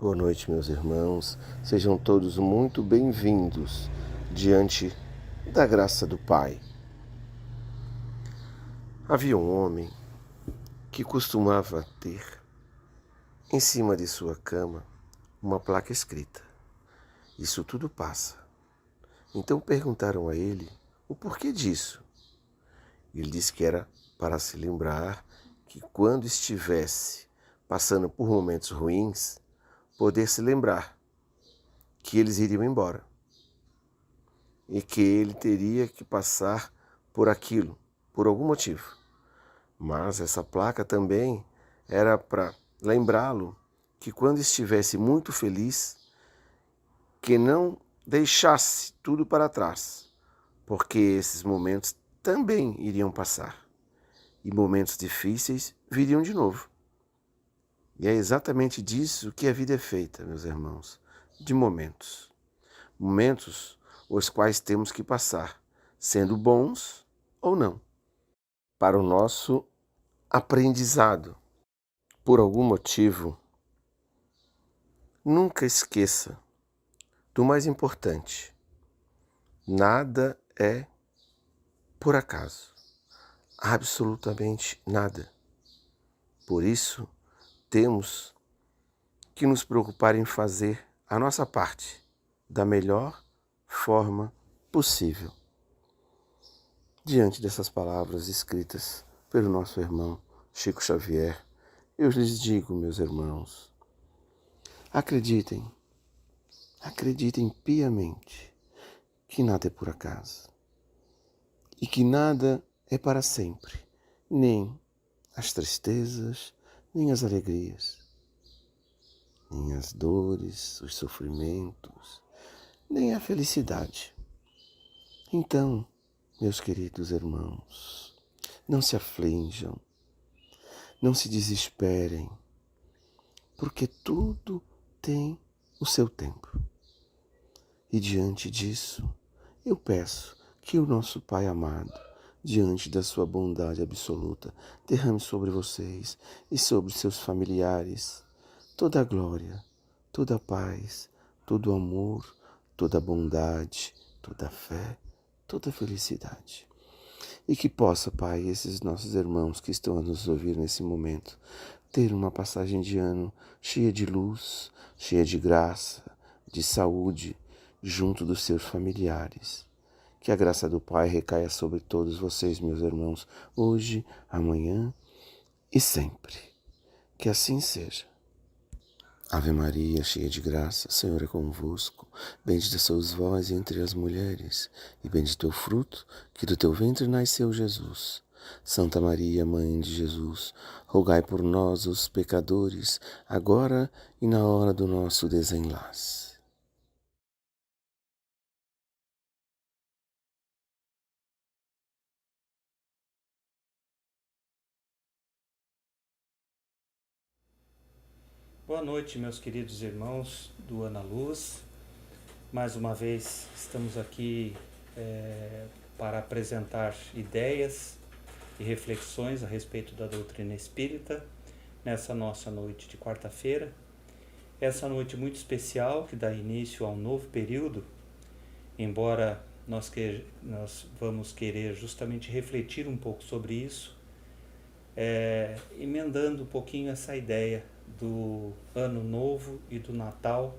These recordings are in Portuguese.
Boa noite, meus irmãos. Sejam todos muito bem-vindos diante da graça do Pai. Havia um homem que costumava ter em cima de sua cama uma placa escrita: "Isso tudo passa". Então perguntaram a ele o porquê disso. Ele disse que era para se lembrar que quando estivesse passando por momentos ruins, poder se lembrar que eles iriam embora e que ele teria que passar por aquilo, por algum motivo. Mas essa placa também era para lembrá-lo que quando estivesse muito feliz, que não deixasse tudo para trás, porque esses momentos também iriam passar e momentos difíceis viriam de novo. E é exatamente disso que a vida é feita, meus irmãos, de momentos. Momentos os quais temos que passar, sendo bons ou não, para o nosso aprendizado. Por algum motivo, nunca esqueça do mais importante: nada é por acaso, absolutamente nada. Por isso, temos que nos preocupar em fazer a nossa parte da melhor forma possível. Diante dessas palavras escritas pelo nosso irmão Chico Xavier, eu lhes digo, meus irmãos, acreditem piamente que nada é por acaso e que nada é para sempre, nem as tristezas, nem as alegrias, nem as dores, os sofrimentos, nem a felicidade. Então, meus queridos irmãos, não se aflijam, não se desesperem, porque tudo tem o seu tempo. E diante disso, eu peço que o nosso Pai amado, diante da sua bondade absoluta, derrame sobre vocês e sobre seus familiares toda a glória, toda a paz, todo o amor, toda a bondade, toda a fé, toda a felicidade. E que possa, Pai, esses nossos irmãos que estão a nos ouvir nesse momento, ter uma passagem de ano cheia de luz, cheia de graça, de saúde, junto dos seus familiares. Que a graça do Pai recaia sobre todos vocês, meus irmãos, hoje, amanhã e sempre. Que assim seja. Ave Maria, cheia de graça, o Senhor é convosco. Bendita sois vós entre as mulheres, e bendito é o fruto que do teu ventre nasceu, Jesus. Santa Maria, Mãe de Jesus, rogai por nós, os pecadores, agora e na hora do nosso desenlace. Boa noite, meus queridos irmãos do Ana Luz. Mais uma vez estamos aqui para apresentar ideias e reflexões a respeito da doutrina espírita nessa nossa noite de quarta-feira. Essa noite muito especial que dá início a um novo período, embora nós vamos querer justamente refletir um pouco sobre isso, emendando um pouquinho essa ideia do Ano Novo e do Natal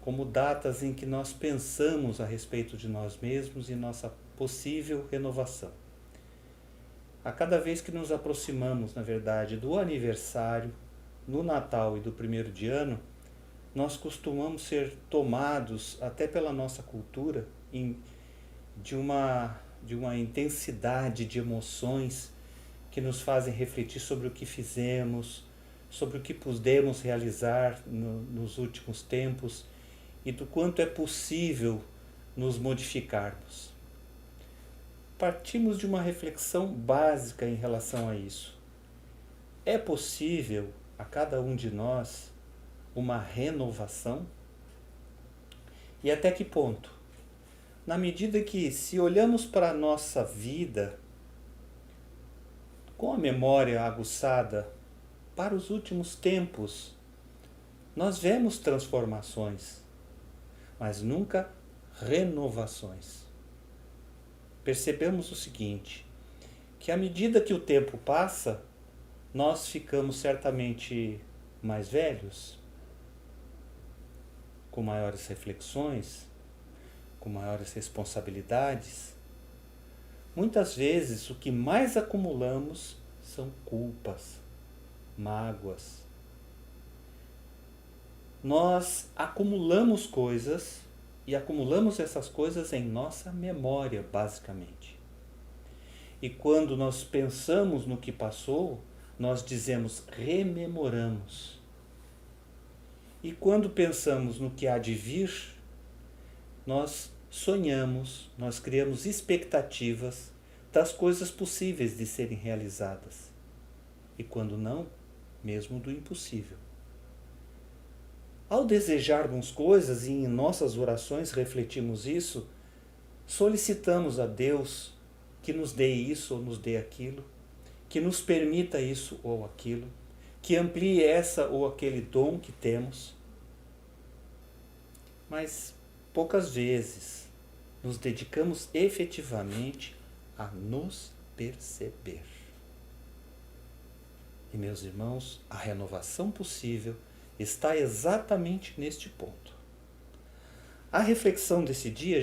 como datas em que nós pensamos a respeito de nós mesmos e nossa possível renovação. A cada vez que nos aproximamos, na verdade, do aniversário, no Natal e do primeiro de ano, nós costumamos ser tomados, até pela nossa cultura, de uma intensidade de emoções que nos fazem refletir sobre o que fizemos, sobre o que pudemos realizar nos últimos tempos e do quanto é possível nos modificarmos. Partimos de uma reflexão básica em relação a isso. É possível a cada um de nós uma renovação? E até que ponto? Na medida que, se olhamos para a nossa vida com a memória aguçada para os últimos tempos, Nós vemos transformações, mas nunca renovações. Percebemos o seguinte, que à medida que o tempo passa, nós ficamos certamente mais velhos, com maiores reflexões, com maiores responsabilidades. Muitas vezes o que mais acumulamos são culpas, mágoas. Nós acumulamos coisas e acumulamos essas coisas em nossa memória, basicamente. E quando nós pensamos no que passou, nós dizemos rememoramos. E quando pensamos no que há de vir, nós sonhamos, nós criamos expectativas das coisas possíveis de serem realizadas. E quando não, mesmo do impossível. Ao desejarmos coisas e em nossas orações refletimos isso, solicitamos a Deus que nos dê isso ou nos dê aquilo, que nos permita isso ou aquilo, que amplie essa ou aquele dom que temos. Mas poucas vezes nos dedicamos efetivamente a nos perceber. E, meus irmãos, a renovação possível está exatamente neste ponto. A reflexão desse dia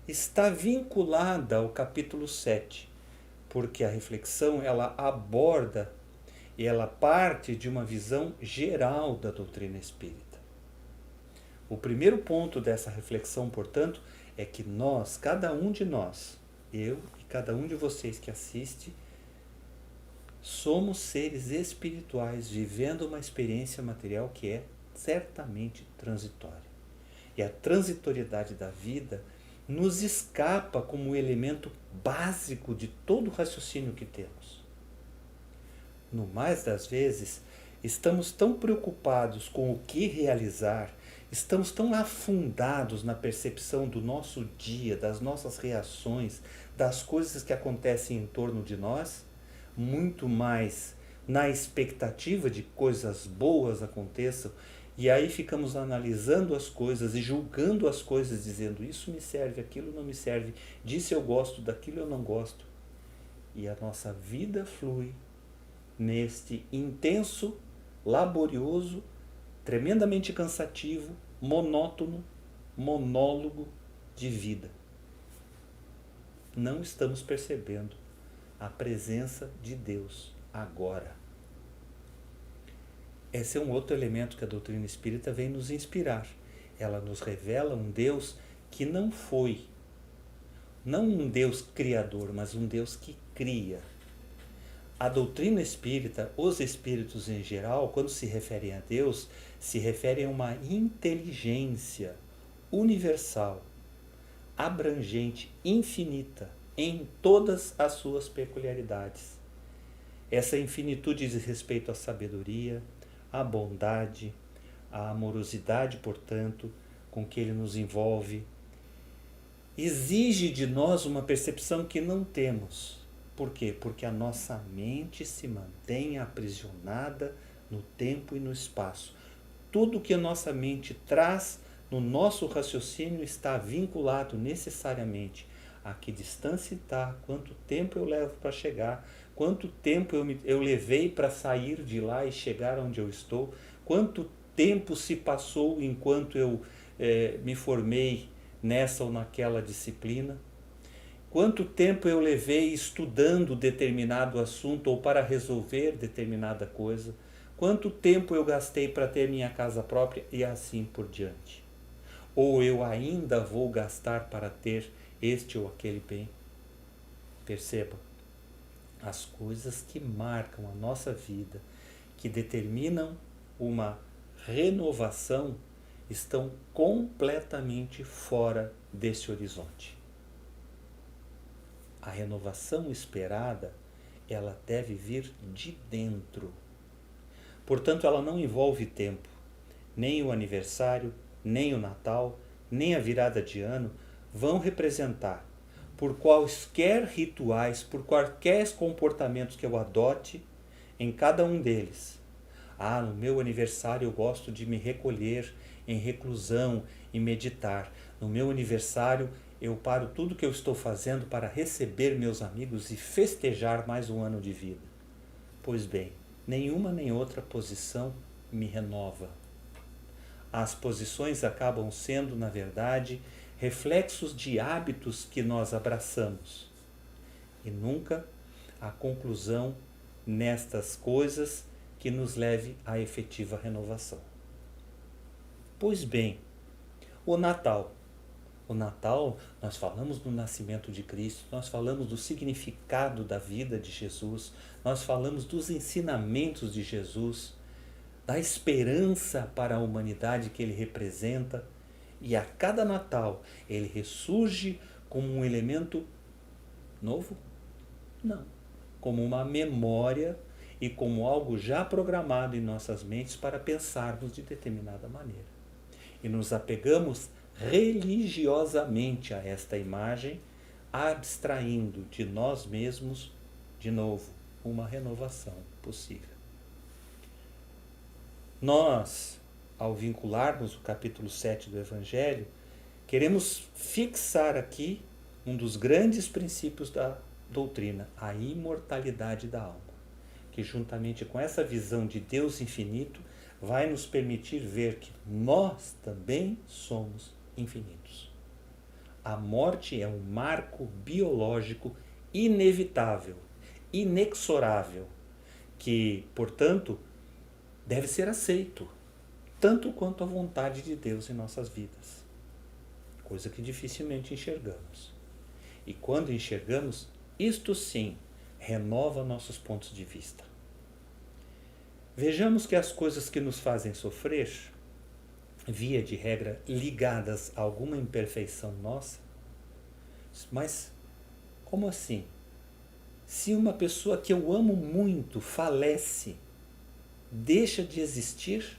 está vinculada ao capítulo 7, porque a reflexão ela aborda e ela parte de uma visão geral da doutrina espírita. O primeiro ponto dessa reflexão, portanto, é que nós, cada um de nós, eu e cada um de vocês que assiste, somos seres espirituais vivendo uma experiência material que é certamente transitória. E a transitoriedade da vida nos escapa como elemento básico de todo o raciocínio que temos. No mais das vezes, estamos tão preocupados com o que realizar, estamos tão afundados na percepção do nosso dia, das nossas reações, das coisas que acontecem em torno de nós, muito mais na expectativa de coisas boas aconteçam, e aí ficamos analisando as coisas e julgando as coisas, dizendo isso me serve, aquilo não me serve, disso eu gosto, daquilo eu não gosto. E a nossa vida flui neste intenso, laborioso, tremendamente cansativo, monótono, monólogo de vida. Não estamos percebendo a presença de Deus agora. Esse é um outro elemento que a doutrina espírita vem nos inspirar. Ela nos revela um Deus que não foi, não um Deus criador, mas um Deus que cria. A doutrina espírita, os espíritos em geral, quando se referem a Deus, se referem a uma inteligência universal, abrangente, infinita, em todas as suas peculiaridades. Essa infinitude diz respeito à sabedoria, à bondade, à amorosidade, portanto, com que ele nos envolve. Exige de nós uma percepção que não temos. Por quê? Porque a nossa mente se mantém aprisionada no tempo e no espaço. Tudo que a nossa mente traz no nosso raciocínio está vinculado necessariamente a que distância está, quanto tempo eu levo para chegar, quanto tempo eu levei para sair de lá e chegar onde eu estou, quanto tempo se passou enquanto eu me formei nessa ou naquela disciplina, quanto tempo eu levei estudando determinado assunto ou para resolver determinada coisa, quanto tempo eu gastei para ter minha casa própria e assim por diante. Ou eu ainda vou gastar para ter este ou aquele bem. Perceba, as coisas que marcam a nossa vida, que determinam uma renovação, estão completamente fora desse horizonte. A renovação esperada, ela deve vir de dentro. Portanto, ela não envolve tempo, nem o aniversário, nem o Natal, nem a virada de ano vão representar, por quaisquer rituais, por quaisquer comportamentos que eu adote, em cada um deles. Ah, no meu aniversário eu gosto de me recolher em reclusão e meditar. No meu aniversário eu paro tudo que eu estou fazendo para receber meus amigos e festejar mais um ano de vida. Pois bem, nenhuma nem outra posição me renova. As posições acabam sendo, na verdade, reflexos de hábitos que nós abraçamos. E nunca a conclusão nestas coisas que nos leve à efetiva renovação. Pois bem, o Natal. O Natal, nós falamos do nascimento de Cristo, nós falamos do significado da vida de Jesus, nós falamos dos ensinamentos de Jesus, da esperança para a humanidade que ele representa, e a cada Natal ele ressurge como um elemento novo? Não. Como uma memória e como algo já programado em nossas mentes para pensarmos de determinada maneira. E nos apegamos religiosamente a esta imagem, abstraindo de nós mesmos, de novo, uma renovação possível. Nós, ao vincularmos o capítulo 7 do Evangelho, queremos fixar aqui um dos grandes princípios da doutrina, a imortalidade da alma, que juntamente com essa visão de Deus infinito, vai nos permitir ver que nós também somos infinitos. A morte é um marco biológico inevitável, inexorável, que, portanto, deve ser aceito, tanto quanto a vontade de Deus em nossas vidas, coisa que dificilmente enxergamos. E quando enxergamos, isto sim renova nossos pontos de vista. Vejamos que as coisas que nos fazem sofrer, via de regra ligadas a alguma imperfeição nossa, mas como assim? Se uma pessoa que eu amo muito falece, deixa de existir?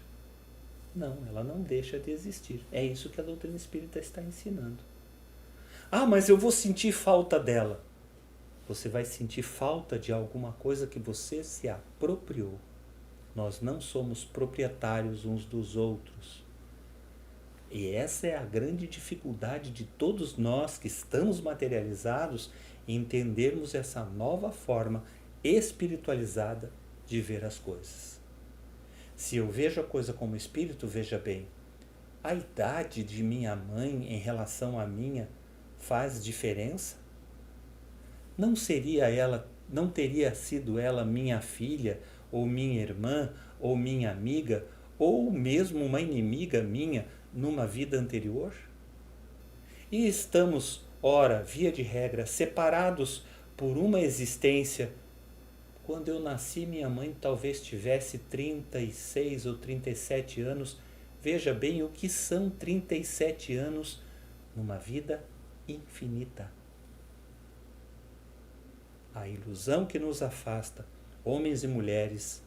Não, ela não deixa de existir. É isso que a doutrina espírita está ensinando. Ah, mas eu vou sentir falta dela. Você vai sentir falta de alguma coisa que você se apropriou. Nós não somos proprietários uns dos outros. E essa é a grande dificuldade de todos nós que estamos materializados em entendermos essa nova forma espiritualizada de ver as coisas. Se eu vejo a coisa como espírito, veja bem, a idade de minha mãe em relação à minha faz diferença? Não teria sido ela minha filha, ou minha irmã, ou minha amiga, ou mesmo uma inimiga minha numa vida anterior? E estamos, ora, via de regra, separados por uma existência. Quando eu nasci, minha mãe talvez tivesse 36 ou 37 anos. Veja bem o que são 37 anos numa vida infinita. A ilusão que nos afasta, homens e mulheres,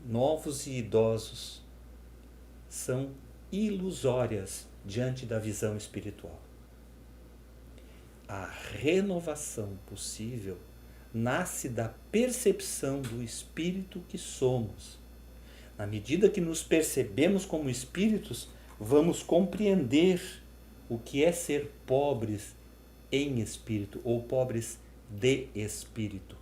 novos e idosos, são ilusórias diante da visão espiritual. A renovação possível nasce da percepção do espírito que somos. Na medida que nos percebemos como espíritos, vamos compreender o que é ser pobres em espírito ou pobres de espírito.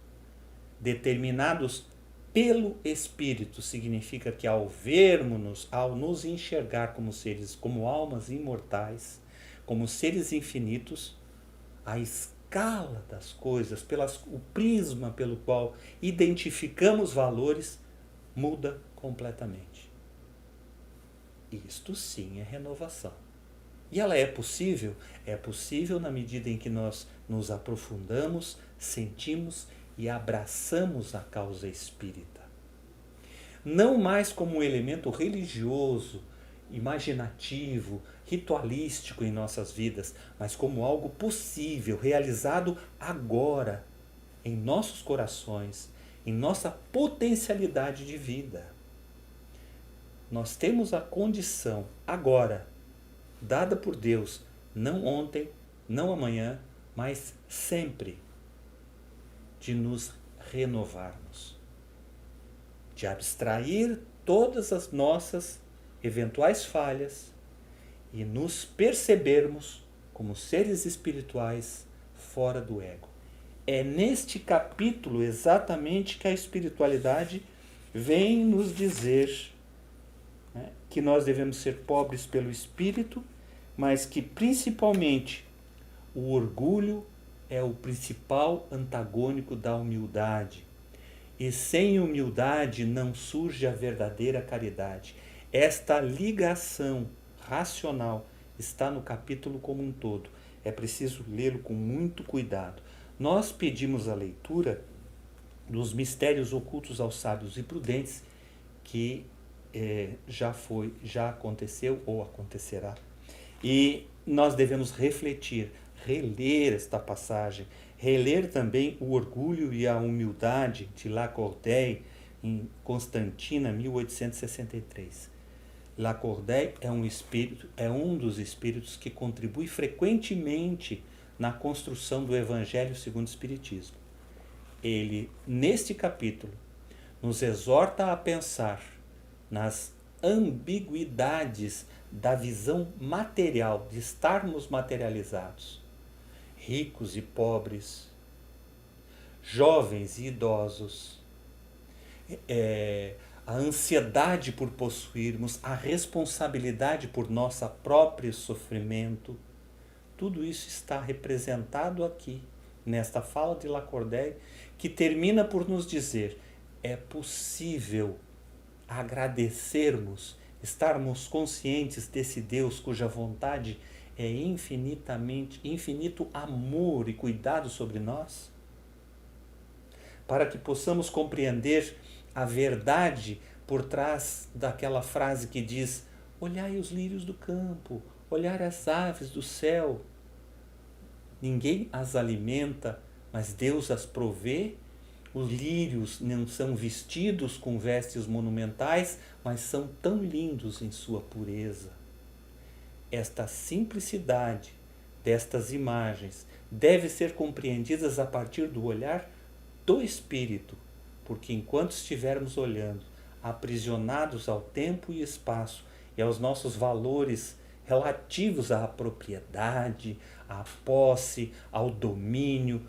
Determinados pelo espírito significa que ao vermos-nos, ao nos enxergar como seres, como almas imortais, como seres infinitos, a escala das coisas, o prisma pelo qual identificamos valores, muda completamente. Isto sim é renovação. E ela é possível? É possível na medida em que nós nos aprofundamos, sentimos e abraçamos a causa espírita. Não mais como um elemento religioso, imaginativo, ritualístico em nossas vidas, mas como algo possível, realizado agora, em nossos corações, em nossa potencialidade de vida. Nós temos a condição agora, dada por Deus, não ontem, não amanhã, mas sempre, de nos renovarmos. de abstrair todas as nossas eventuais falhas e nos percebermos como seres espirituais fora do ego. É neste capítulo exatamente que a espiritualidade vem nos dizer, né, que nós devemos ser pobres pelo espírito, mas que principalmente o orgulho é o principal antagônico da humildade. E sem humildade não surge a verdadeira caridade. Esta ligação racional está no capítulo como um todo. É preciso lê-lo com muito cuidado. Nós pedimos a leitura dos mistérios ocultos aos sábios e prudentes, que já aconteceu ou acontecerá. E nós devemos refletir, reler esta passagem, reler também o Orgulho e a Humildade de Lacordaire, em Constantina, 1863. Lacordaire é um dos espíritos que contribui frequentemente na construção do Evangelho segundo o Espiritismo. Ele, neste capítulo, nos exorta a pensar nas ambiguidades da visão material, de estarmos materializados, ricos e pobres, jovens e idosos, a ansiedade por possuirmos, a responsabilidade por nosso próprio sofrimento. Tudo isso está representado aqui, nesta fala de Lacordaire, que termina por nos dizer: é possível agradecermos, estarmos conscientes desse Deus cuja vontade é infinito amor e cuidado sobre nós, para que possamos compreender a verdade por trás daquela frase que diz: olhai os lírios do campo, olhai as aves do céu. Ninguém as alimenta, mas Deus as provê. Os lírios não são vestidos com vestes monumentais, mas são tão lindos em sua pureza. Esta simplicidade destas imagens deve ser compreendidas a partir do olhar do Espírito, porque enquanto estivermos olhando, aprisionados ao tempo e espaço e aos nossos valores relativos à propriedade, à posse, ao domínio,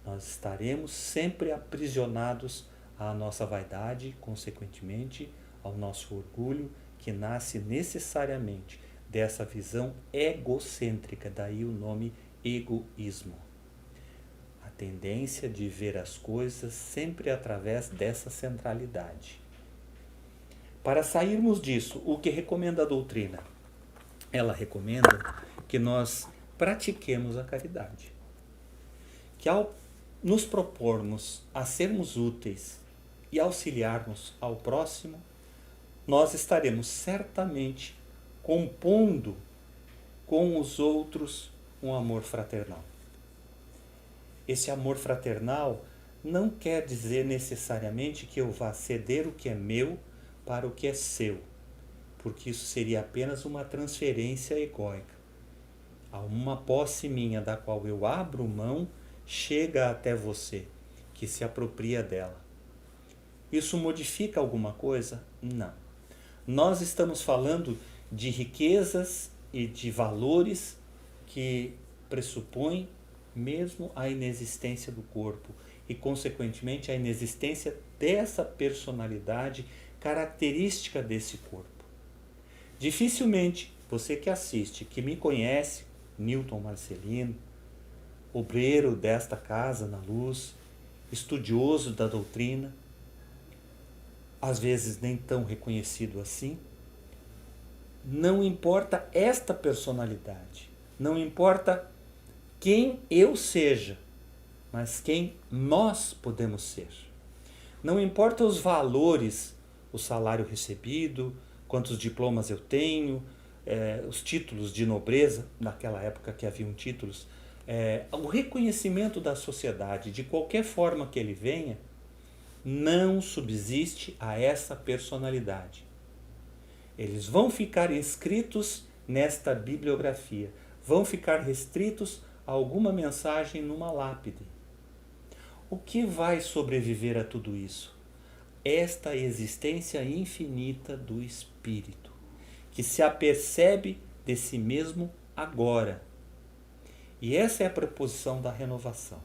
nós estaremos sempre aprisionados à nossa vaidade, consequentemente ao nosso orgulho, que nasce necessariamente dessa visão egocêntrica, daí o nome egoísmo. A tendência de ver as coisas sempre através dessa centralidade. Para sairmos disso, o que recomenda a doutrina? Ela recomenda que nós pratiquemos a caridade. Que ao nos propormos a sermos úteis e auxiliarmos ao próximo, nós estaremos certamente compondo com os outros um amor fraternal. Esse amor fraternal não quer dizer necessariamente que eu vá ceder o que é meu para o que é seu, porque isso seria apenas uma transferência egóica. Há uma posse minha da qual eu abro mão, chega até você, que se apropria dela. Isso modifica alguma coisa? Não. Nós estamos falando de riquezas e de valores que pressupõem mesmo a inexistência do corpo e, consequentemente, a inexistência dessa personalidade característica desse corpo. Dificilmente você que assiste, que me conhece, Newton Marcelino, obreiro desta casa na luz, estudioso da doutrina, às vezes nem tão reconhecido assim, não importa esta personalidade, não importa quem eu seja, mas quem nós podemos ser. Não importa os valores, o salário recebido, quantos diplomas eu tenho, os títulos de nobreza, naquela época que haviam títulos, o reconhecimento da sociedade, de qualquer forma que ele venha, não subsiste a essa personalidade. Eles vão ficar inscritos nesta bibliografia, vão ficar restritos a alguma mensagem numa lápide. O que vai sobreviver a tudo isso? esta existência infinita do Espírito, que se apercebe de si mesmo agora. E essa é a proposição da renovação.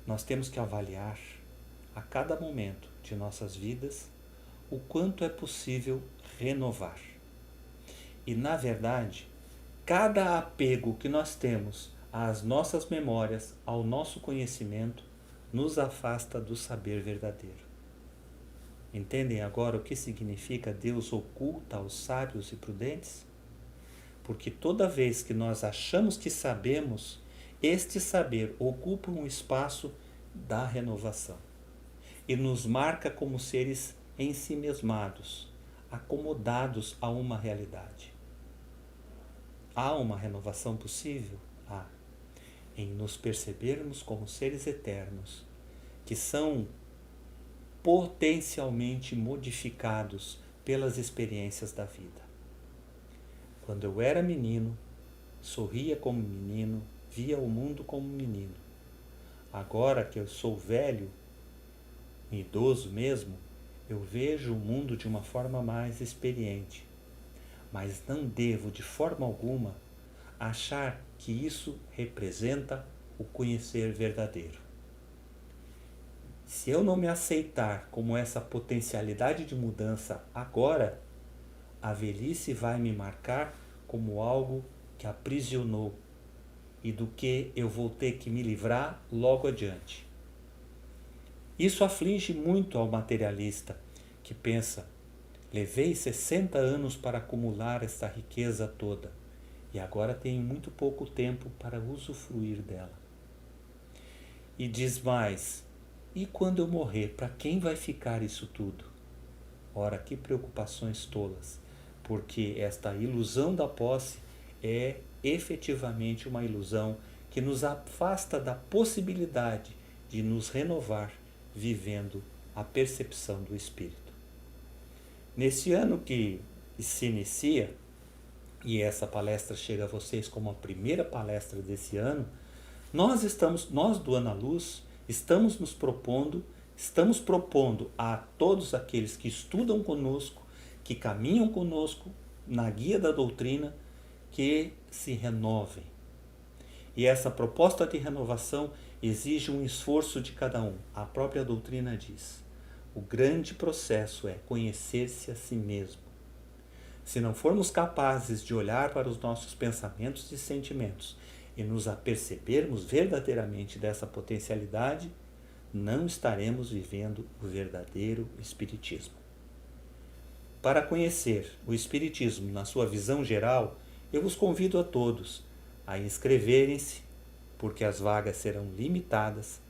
Nós temos que avaliar a cada momento de nossas vidas o quanto é possível renovar. E, na verdade, cada apego que nós temos às nossas memórias, ao nosso conhecimento, nos afasta do saber verdadeiro. Entendem agora o que significa Deus oculta aos sábios e prudentes? Porque toda vez que nós achamos que sabemos, este saber ocupa um espaço da renovação e nos marca como seres ensimesmados, acomodados a uma realidade. Há uma renovação possível? Há. Em nos percebermos como seres eternos, que são potencialmente modificados pelas experiências da vida. Quando eu era menino, sorria como menino, via o mundo como menino. Agora que eu sou velho, idoso mesmo, eu vejo o mundo de uma forma mais experiente. Mas não devo, de forma alguma, achar que isso representa o conhecer verdadeiro. Se eu não me aceitar como essa potencialidade de mudança agora, a velhice vai me marcar como algo que aprisionou e do que eu vou ter que me livrar logo adiante. Isso aflige muito ao materialista que pensa: levei 60 anos para acumular esta riqueza toda e agora tenho muito pouco tempo para usufruir dela. E diz mais: e quando eu morrer, para quem vai ficar isso tudo? Ora, que preocupações tolas, porque esta ilusão da posse é efetivamente uma ilusão que nos afasta da possibilidade de nos renovar vivendo a percepção do Espírito. Nesse ano que se inicia, e essa palestra chega a vocês como a primeira palestra desse ano, nós do Ana Luz, estamos propondo a todos aqueles que estudam conosco, que caminham conosco na guia da doutrina, que se renovem. E essa proposta de renovação exige um esforço de cada um. A própria doutrina diz: o grande processo é conhecer-se a si mesmo. Se não formos capazes de olhar para os nossos pensamentos e sentimentos e nos apercebermos verdadeiramente dessa potencialidade, não estaremos vivendo o verdadeiro Espiritismo. Para conhecer o Espiritismo na sua visão geral, eu vos convido a todos a inscreverem-se, porque as vagas serão limitadas,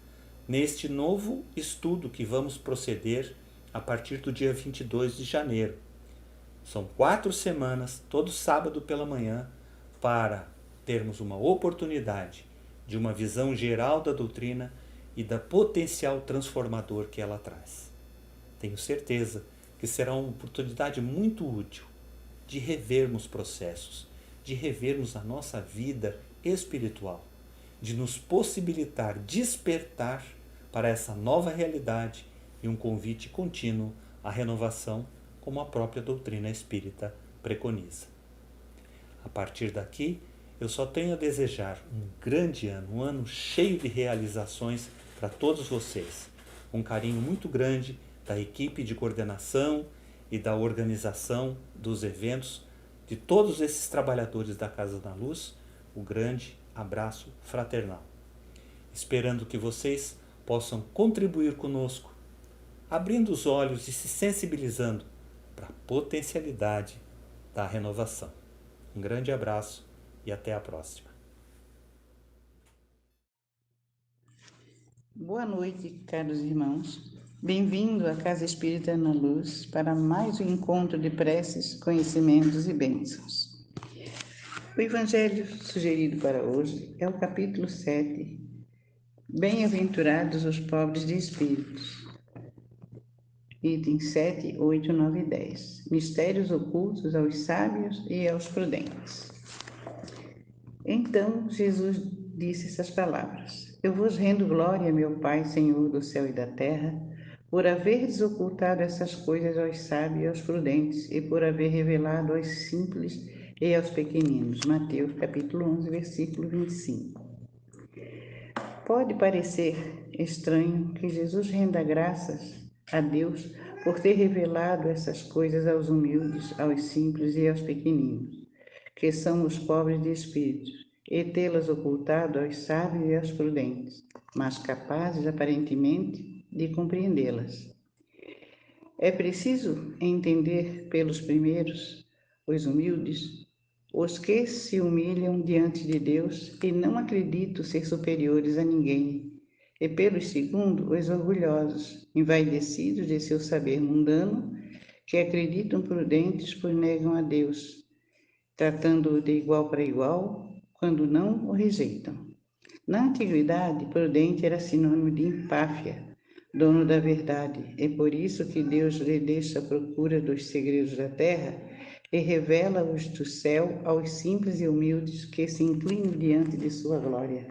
neste novo estudo que vamos proceder a partir do dia 22 de janeiro. São 4 semanas, todo sábado pela manhã, para termos uma oportunidade de uma visão geral da doutrina e da potencial transformador que ela traz. Tenho certeza que será uma oportunidade muito útil de revermos processos, de revermos a nossa vida espiritual, de nos possibilitar despertar para essa nova realidade e um convite contínuo à renovação, como a própria doutrina espírita preconiza. A partir daqui, eu só tenho a desejar um grande ano, um ano cheio de realizações para todos vocês. Um carinho muito grande da equipe de coordenação e da organização dos eventos, de todos esses trabalhadores da Casa da Luz, o grande abraço fraternal. Esperando que vocês possam contribuir conosco, abrindo os olhos e se sensibilizando para a potencialidade da renovação. Um grande abraço e até a próxima. Boa noite, caros irmãos. Bem-vindo à Casa Espírita Ana Luz para mais um encontro de preces, conhecimentos e bênçãos. O Evangelho sugerido para hoje é o capítulo 7, Bem-aventurados os pobres de espíritos. Itens 7, 8, 9 e 10. Mistérios ocultos aos sábios e aos prudentes. Então Jesus disse essas palavras: Eu vos rendo glória, meu Pai, Senhor do céu e da terra, por haver desocultado essas coisas aos sábios e aos prudentes, e por haver revelado aos simples e aos pequeninos. Mateus capítulo 11, versículo 25. Pode parecer estranho que Jesus renda graças a Deus por ter revelado essas coisas aos humildes, aos simples e aos pequeninos, que são os pobres de espírito, e tê-las ocultado aos sábios e aos prudentes, mas capazes, aparentemente, de compreendê-las. É preciso entender pelos primeiros, os humildes, os que se humilham diante de Deus e não acreditam ser superiores a ninguém, e pelos segundos, os orgulhosos, envaidecidos de seu saber mundano, que acreditam prudentes pois negam a Deus, tratando-o de igual para igual, quando não o rejeitam. Na antiguidade, prudente era sinônimo de empáfia, dono da verdade, é por isso que Deus lhe deixa a procura dos segredos da terra e revela-os do céu aos simples e humildes que se inclinam diante de sua glória.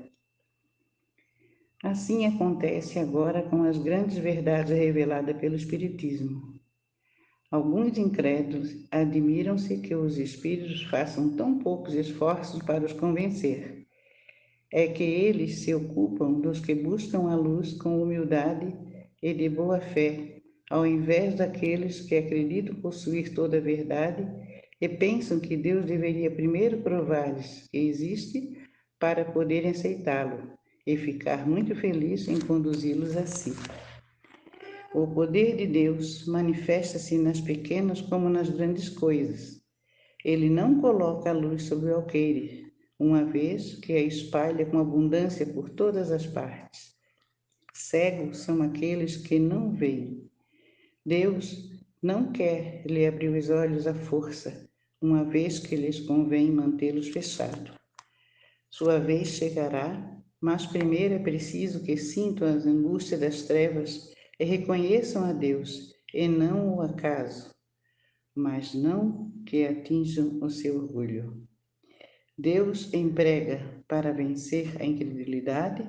Assim acontece agora com as grandes verdades reveladas pelo Espiritismo. Alguns incrédulos admiram-se que os espíritos façam tão poucos esforços para os convencer. É que eles se ocupam dos que buscam a luz com humildade e de boa fé, ao invés daqueles que acreditam possuir toda a verdade e pensam que Deus deveria primeiro provar-lhes que existe para poderem aceitá-lo e ficar muito feliz em conduzi-los a si. O poder de Deus manifesta-se nas pequenas como nas grandes coisas. Ele não coloca a luz sobre o alqueire, uma vez que a espalha com abundância por todas as partes. Cegos são aqueles que não veem. Deus não quer lhe abrir os olhos à força, uma vez que lhes convém mantê-los fechados. Sua vez chegará, mas primeiro é preciso que sintam as angústias das trevas e reconheçam a Deus, e não o acaso, mas não que atinjam o seu orgulho. Deus emprega para vencer a incredulidade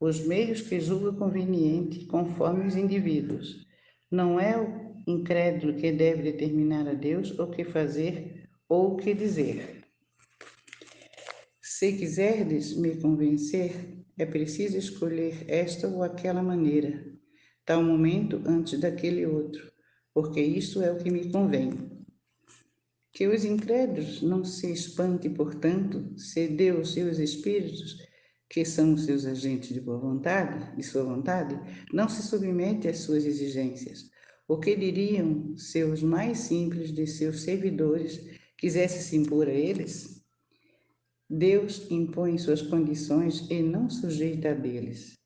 os meios que julga conveniente conforme os indivíduos. Não é o incrédulo que deve determinar a Deus o que fazer ou o que dizer. Se quiserdes me convencer, é preciso escolher esta ou aquela maneira, tal momento antes daquele outro, porque isto é o que me convém. Que os incrédulos não se espantem, portanto, se Deus e os Espíritos, que são os seus agentes de boa vontade, de sua vontade, não se submetem às suas exigências. O que diriam se os mais simples de seus servidores quisessem se impor a eles? Deus impõe suas condições e não sujeita a deles.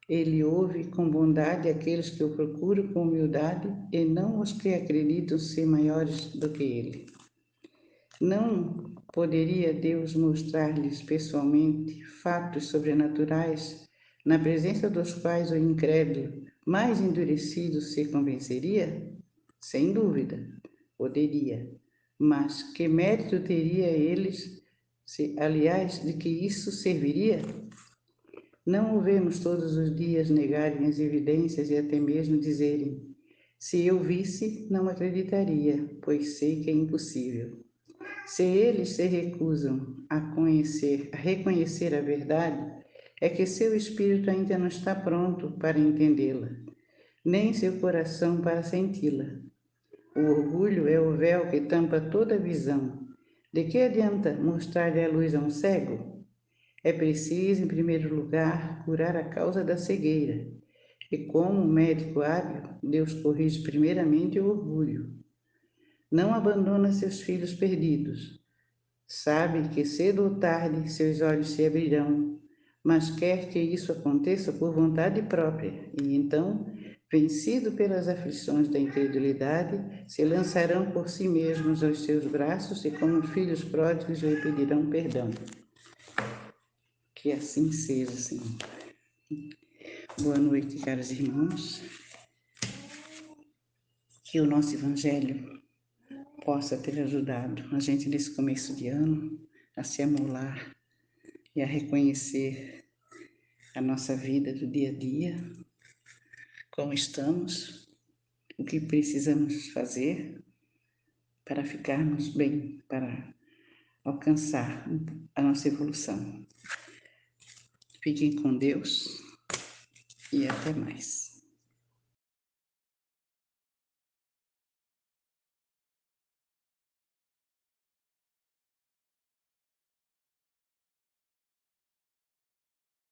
Ele ouve com bondade aqueles que o procuram com humildade e não os que acreditam ser maiores do que ele. Não poderia Deus mostrar-lhes pessoalmente fatos sobrenaturais, na presença dos quais o incrédulo mais endurecido se convenceria? Sem dúvida, poderia. Mas que mérito teria eles, aliás, de que isso serviria? Não o vemos todos os dias negarem as evidências e até mesmo dizerem: se eu visse, não acreditaria, pois sei que é impossível. Se eles se recusam a reconhecer a verdade, é que seu espírito ainda não está pronto para entendê-la, nem seu coração para senti-la. O orgulho é o véu que tampa toda visão. De que adianta mostrar-lhe a luz a um cego? É preciso, em primeiro lugar, curar a causa da cegueira. E como médico hábil, Deus corrige primeiramente o orgulho. Não abandona seus filhos perdidos. Sabe que cedo ou tarde seus olhos se abrirão, mas quer que isso aconteça por vontade própria, e então, vencido pelas aflições da incredulidade, se lançarão por si mesmos aos seus braços e, como filhos pródigos, lhe pedirão perdão. Que assim seja, Senhor. Boa noite, caros irmãos. Que o nosso Evangelho possa ter ajudado a gente nesse começo de ano a se amolar e a reconhecer a nossa vida do dia a dia como estamos, o que precisamos fazer para ficarmos bem, para alcançar a nossa evolução. Fiquem com Deus e até mais.